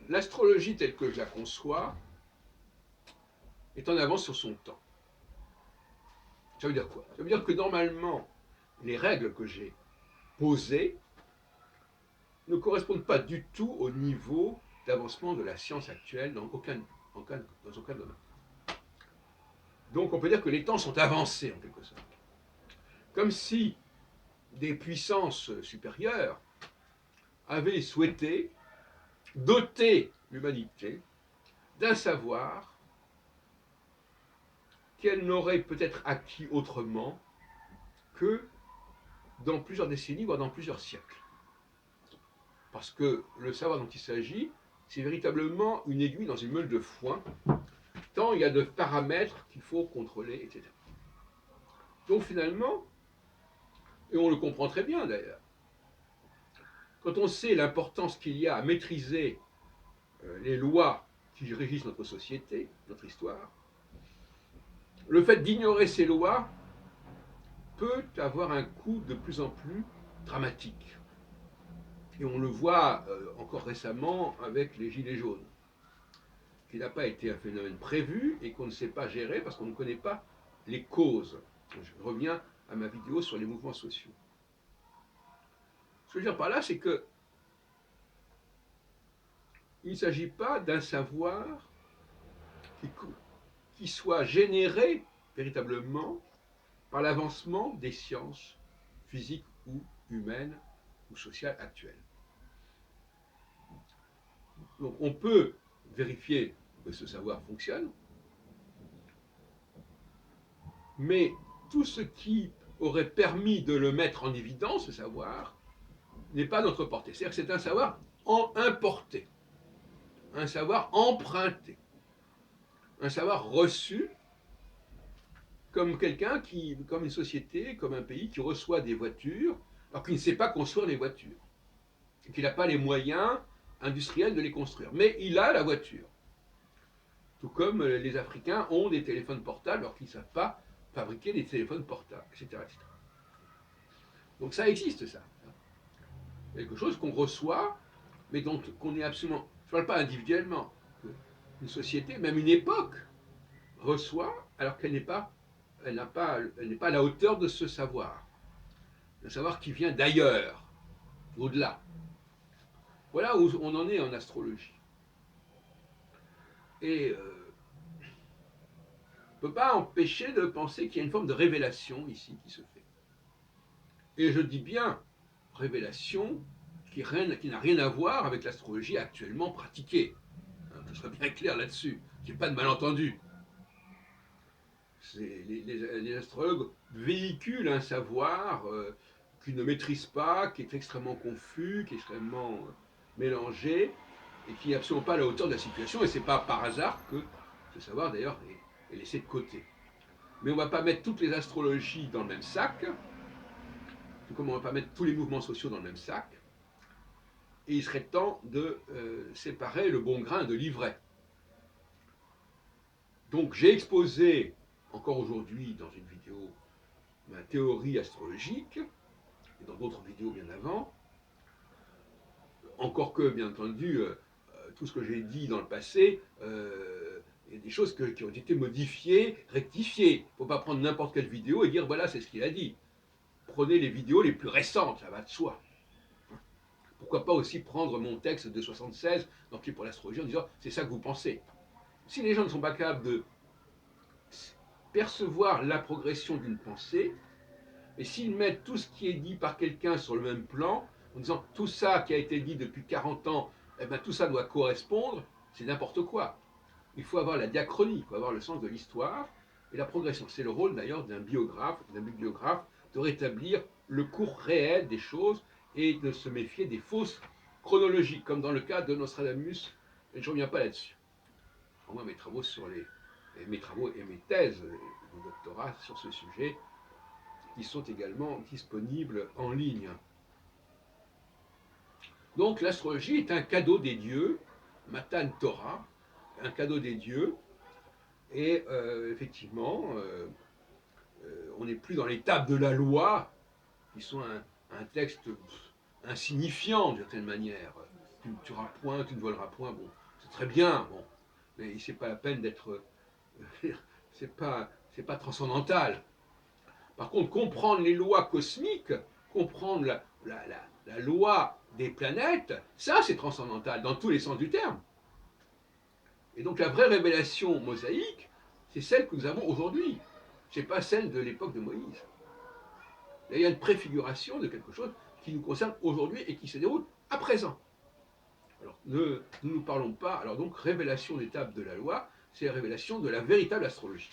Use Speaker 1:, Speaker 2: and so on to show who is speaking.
Speaker 1: l'astrologie telle que je la conçois est en avance sur son temps. Ça veut dire quoi? Ça veut dire que normalement, les règles que j'ai posées ne correspondent pas du tout au niveau d'avancement de la science actuelle dans aucun domaine. Donc on peut dire que les temps sont avancés en quelque sorte. Comme si des puissances supérieures avaient souhaité doter l'humanité d'un savoir qu'elle n'aurait peut-être acquis autrement que dans plusieurs décennies, voire dans plusieurs siècles. Parce que le savoir dont il s'agit, c'est véritablement une aiguille dans une meule de foin, tant il y a de paramètres qu'il faut contrôler, etc. Donc finalement, et on le comprend très bien d'ailleurs, quand on sait l'importance qu'il y a à maîtriser les lois qui régissent notre société, notre histoire, le fait d'ignorer ces lois peut avoir un coût de plus en plus dramatique. Et on le voit encore récemment avec les Gilets jaunes, qui n'a pas été un phénomène prévu et qu'on ne sait pas gérer parce qu'on ne connaît pas les causes. Je reviens à ma vidéo sur les mouvements sociaux. Ce que je veux dire par là, c'est que il ne s'agit pas d'un savoir qui soit généré véritablement par l'avancement des sciences physiques ou humaines ou sociales actuelles. Donc on peut vérifier que ce savoir fonctionne, mais tout ce qui aurait permis de le mettre en évidence, ce savoir, n'est pas notre portée. C'est-à-dire que c'est un savoir importé, un savoir emprunté, un savoir reçu comme quelqu'un qui, comme une société, comme un pays qui reçoit des voitures, alors qu'il ne sait pas construire les voitures, et qu'il n'a pas les moyens industriels de les construire. Mais il a la voiture. Tout comme les Africains ont des téléphones portables alors qu'ils ne savent pas fabriquer des téléphones portables, etc., etc. Donc ça existe, ça. Quelque chose qu'on reçoit, mais dont on est absolument... Je ne parle pas individuellement. Une société, même une époque, reçoit alors qu'elle n'est pas, elle n'est pas à la hauteur de ce savoir. Un savoir qui vient d'ailleurs, au-delà. Voilà où on en est en astrologie. Et on ne peut pas empêcher de penser qu'il y a une forme de révélation ici qui se fait. Et je dis bien révélation qui n'a rien à voir avec l'astrologie actuellement pratiquée. Je serais bien clair là-dessus, qu'il n'y ait pas de malentendu. Les astrologues véhiculent un savoir qu'ils ne maîtrisent pas, qui est extrêmement confus, qui est extrêmement mélangé, et qui n'est absolument pas à la hauteur de la situation, et ce n'est pas par hasard que ce savoir d'ailleurs est laissé de côté. Mais on ne va pas mettre toutes les astrologies dans le même sac, tout comme on ne va pas mettre tous les mouvements sociaux dans le même sac, et il serait temps de séparer le bon grain de l'ivraie. Donc j'ai exposé, encore aujourd'hui dans une vidéo, ma théorie astrologique, et dans d'autres vidéos bien avant, encore que, bien entendu, tout ce que j'ai dit dans le passé, il y a des choses qui ont été modifiées, rectifiées. Il ne faut pas prendre n'importe quelle vidéo et dire voilà, c'est ce qu'il a dit. Prenez les vidéos les plus récentes, ça va de soi. Pourquoi pas aussi prendre mon texte de 76, donc qui est pour l'astrologie, en disant c'est ça que vous pensez. Si les gens ne sont pas capables de percevoir la progression d'une pensée, et s'ils mettent tout ce qui est dit par quelqu'un sur le même plan, en disant tout ça qui a été dit depuis 40 ans, eh ben, tout ça doit correspondre, c'est n'importe quoi. Il faut avoir la diachronie, il faut avoir le sens de l'histoire et la progression. C'est le rôle d'ailleurs d'un bibliographe, de rétablir le cours réel des choses et de se méfier des fausses chronologies, comme dans le cas de Nostradamus, et je ne reviens pas là-dessus. Moi, mes travaux et mes thèses de doctorat sur ce sujet, qui sont également disponibles en ligne. Donc l'astrologie est un cadeau des dieux, Matan Torah, un cadeau des dieux, et effectivement, on n'est plus dans les tables de la loi, qui sont un texte insignifiant d'une certaine manière, tu ne tueras point, tu ne voleras point, bon, c'est très bien, bon, mais c'est pas la peine d'être, c'est pas transcendantal. Par contre, comprendre les lois cosmiques, comprendre la loi des planètes, ça c'est transcendantal dans tous les sens du terme. Et donc la vraie révélation mosaïque, c'est celle que nous avons aujourd'hui. Ce n'est pas celle de l'époque de Moïse. Là, il y a une préfiguration de quelque chose qui nous concerne aujourd'hui et qui se déroule à présent. Alors, ne nous parlons pas. Alors donc, révélation d'étape de la loi, c'est la révélation de la véritable astrologie.